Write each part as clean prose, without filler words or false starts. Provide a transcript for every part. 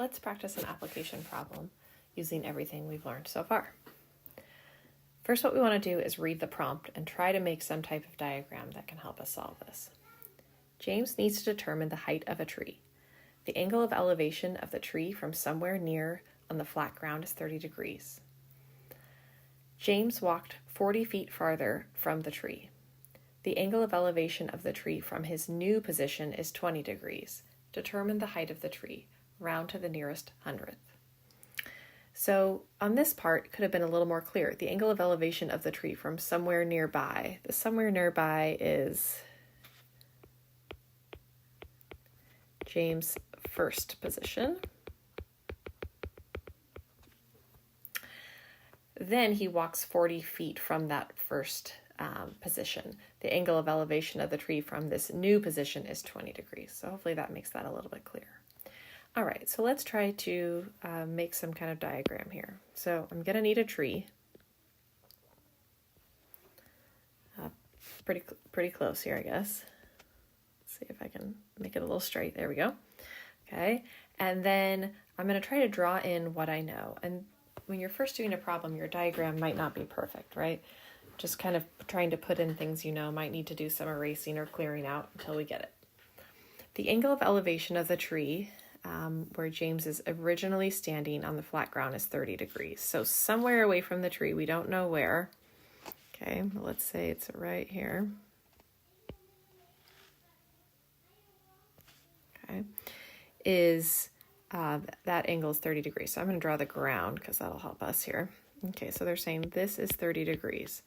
let's practice an application problem using everything we've learned so far. First, what we want to do is read the prompt and try to make some type of diagram that can help us solve this. James needs to determine the height of a tree. The angle of elevation of the tree from somewhere near on the flat ground is 30 degrees. James walked 40 feet farther from the tree. The angle of elevation of the tree from his new position is 20 degrees. Determine the height of the tree. Round to the nearest hundredth. So on this part, it could have been a little more clear. The angle of elevation of the tree from somewhere nearby. The somewhere nearby is James' first position. Then he walks 40 feet from that first position. The angle of elevation of the tree from this new position is 20 degrees. So hopefully that makes that a little bit clearer. All right, so let's try to make some kind of diagram here. So I'm going to need a tree. Pretty close here, I guess. Let's see if I can make it a little straight. There we go. Okay, and then I'm going to try to draw in what I know. And when you're first doing a problem, your diagram might not be perfect, right? Just kind of trying to put in things you know, might need to do some erasing or clearing out until we get it. The angle of elevation of the tree where James is originally standing on the flat ground is 30 degrees. So somewhere away from the tree, we don't know where. Okay, well, let's say it's right here. Okay, that angle is 30 degrees. So I'm going to draw the ground because that'll help us here. Okay, so they're saying this is 30 degrees.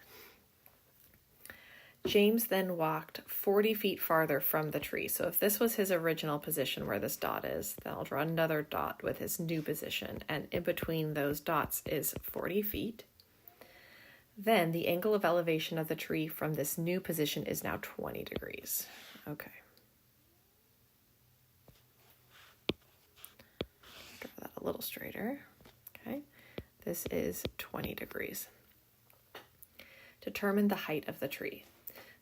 James then walked 40 feet farther from the tree. So if this was his original position where this dot is, then I'll draw another dot with his new position. And in between those dots is 40 feet. Then the angle of elevation of the tree from this new position is now 20 degrees. Okay. Draw that a little straighter. Okay. This is 20 degrees. Determine the height of the tree.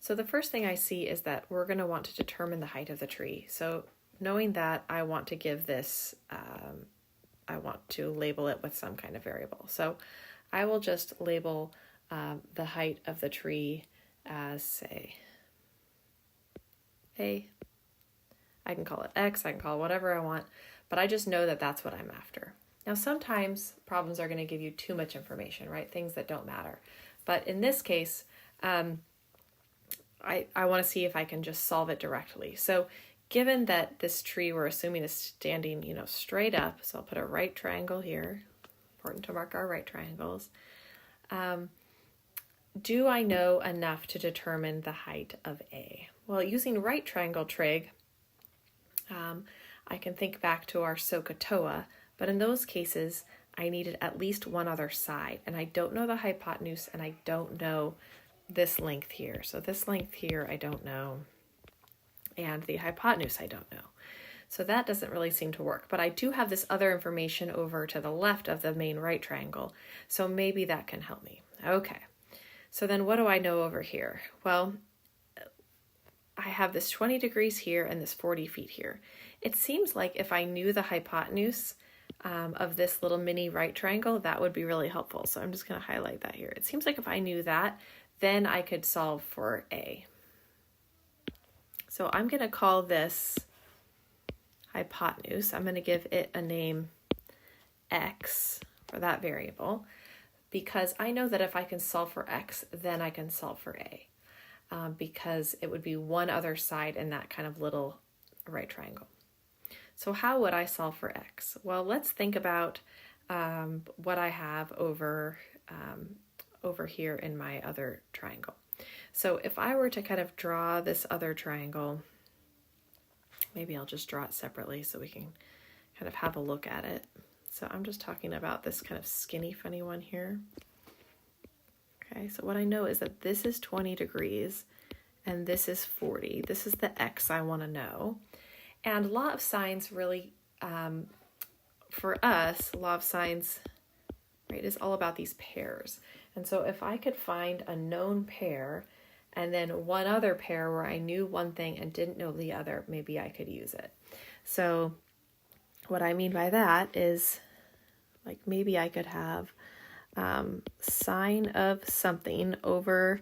So the first thing I see is that we're going to want to determine the height of the tree. So knowing that, I want to give this, I want to label it with some kind of variable. So I will just label the height of the tree as, say, A. I can call it X, I can call it whatever I want, but I just know that that's what I'm after. Now, sometimes problems are going to give you too much information, right? Things that don't matter. But in this case, I want to see if I can just solve it directly. So given that this tree we're assuming is standing, straight up, so I'll put a right triangle here. Important to mark our right triangles. Do I know enough to determine the height of A? Well, using right triangle trig, I can think back to our SOHCAHTOA, but in those cases, I needed at least one other side, and I don't know the hypotenuse, and I don't know this length here. So this length here, I don't know, and the hypotenuse, I don't know. So that doesn't really seem to work, but I do have this other information over to the left of the main right triangle, so maybe that can help me. Okay, so then what do I know over here? Well, I have this 20 degrees here and this 40 feet here. It seems like if I knew the hypotenuse of this little mini right triangle, that would be really helpful. So I'm just going to highlight that here. It seems like if I knew that, then I could solve for A. So I'm going to call this hypotenuse. I'm going to give it a name X for that variable, because I know that if I can solve for X, then I can solve for A, because it would be one other side in that kind of little right triangle. So how would I solve for X? Well, let's think about what I have over here in my other triangle. So if I were to kind of draw this other triangle, maybe I'll just draw it separately so we can kind of have a look at it. So I'm just talking about this kind of skinny, funny one here. Okay, so what I know is that this is 20 degrees and this is 40. This is the X I want to know. And law of sines really, for us, law of sines, right, is all about these pairs. And so if I could find a known pair and then one other pair where I knew one thing and didn't know the other, maybe I could use it. So what I mean by that is, like, maybe I could have sine of something over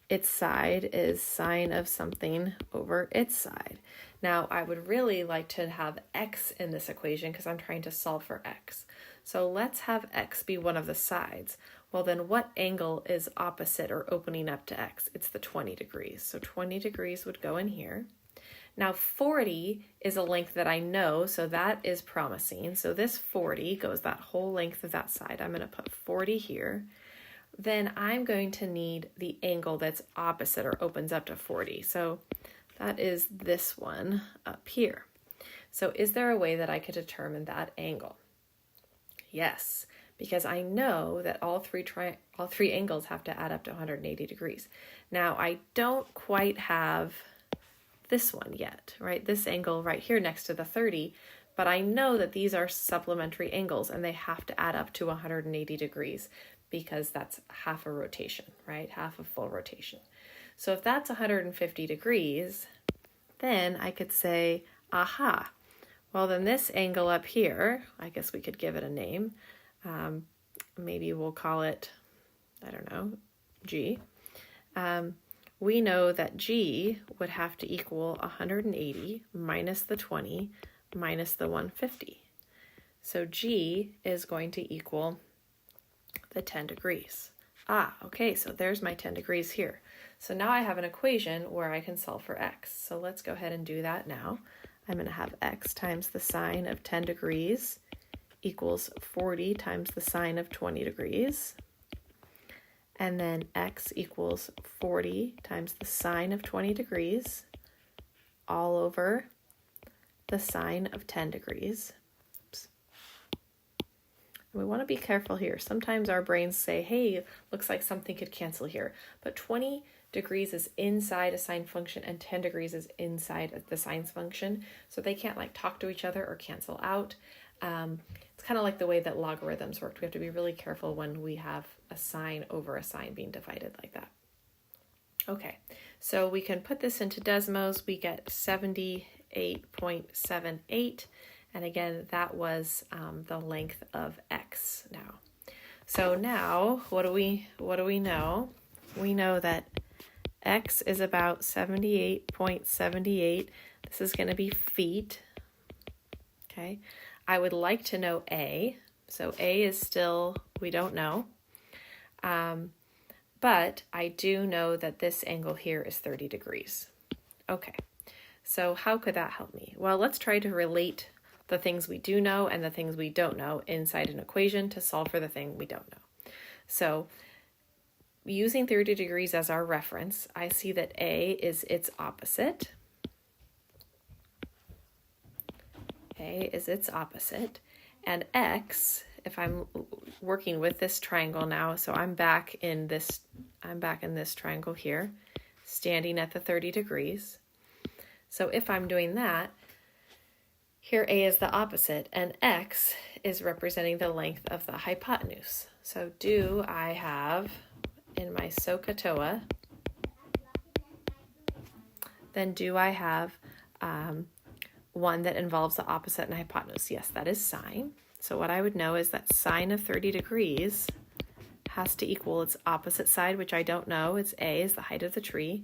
its side is sine of something over its side. Now, I would really like to have x in this equation because I'm trying to solve for x. So let's have x be one of the sides. Well, then what angle is opposite or opening up to x? It's the 20 degrees. So 20 degrees would go in here. Now 40 is a length that I know, so that is promising. So this 40 goes that whole length of that side. I'm going to put 40 here. Then I'm going to need the angle that's opposite or opens up to 40. So that is this one up here. So is there a way that I could determine that angle? Yes, because I know that all three angles have to add up to 180 degrees. Now I don't quite have this one yet, right? This angle right here next to the 30, but I know that these are supplementary angles and they have to add up to 180 degrees because that's half a rotation, right? Half a full rotation. So if that's 150 degrees, then I could say, aha, well then this angle up here, I guess we could give it a name. Maybe we'll call it, I don't know, G. We know that G would have to equal 180 minus the 20 minus the 150. So G is going to equal the 10 degrees. Okay, so there's my 10 degrees here. So now I have an equation where I can solve for x. So let's go ahead and do that now. I'm going to have x times the sine of 10 degrees equals 40 times the sine of 20 degrees. And then x equals 40 times the sine of 20 degrees all over the sine of 10 degrees. Oops. We want to be careful here. Sometimes our brains say, hey, looks like something could cancel here. But 20 degrees is inside a sine function and 10 degrees is inside the sine function. So they can't like talk to each other or cancel out. It's kind of like the way that logarithms work. We have to be really careful when we have a sine over a sine being divided like that. Okay, so we can put this into Desmos. We get 78.78. And again, that was the length of x now. So now, what do we know? We know that x is about 78.78. This is going to be feet. Okay. I would like to know A. So A is still, we don't know. But I do know that this angle here is 30 degrees. Okay. So how could that help me? Well, let's try to relate the things we do know and the things we don't know inside an equation to solve for the thing we don't know. So using 30 degrees as our reference, I see that A is its opposite. A is its opposite. And X, if I'm working with this triangle now, so I'm back in this triangle here, standing at the 30 degrees. So if I'm doing that, here A is the opposite, and X is representing the length of the hypotenuse. So do I have in my SOHCAHTOA, then do I have one that involves the opposite and hypotenuse? Yes, that is sine. So what I would know is that sine of 30 degrees has to equal its opposite side, which I don't know. It's A is the height of the tree,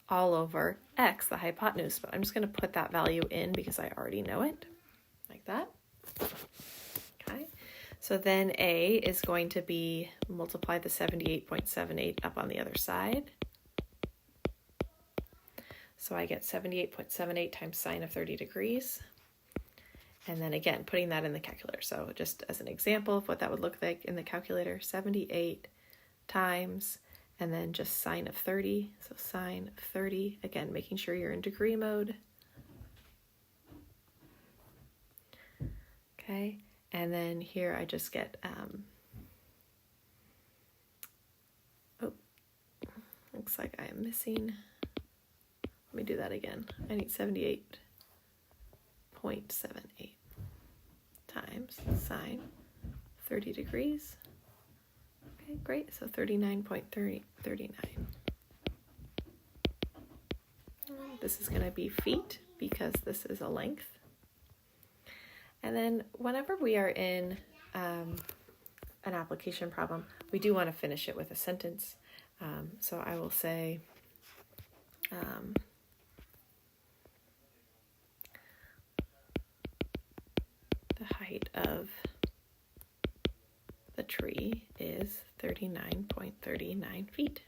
all over X, the hypotenuse. But I'm just going to put that value in because I already know it, like that. Okay. So then A is going to be multiply the 78.78 up on the other side. So I get 78.78 times sine of 30 degrees. And then again, putting that in the calculator. So just as an example of what that would look like in the calculator, 78 times, and then just sine of 30. So sine of 30, again, making sure you're in degree mode. Okay, and then here I just get, looks like I am missing. Let me do that again. I need 78.78 times sine 30 degrees. Okay, great. So 39.39. This is going to be feet because this is a length. And then whenever we are in an application problem, we do want to finish it with a sentence. So I will say, the height of the tree is 39.39 feet.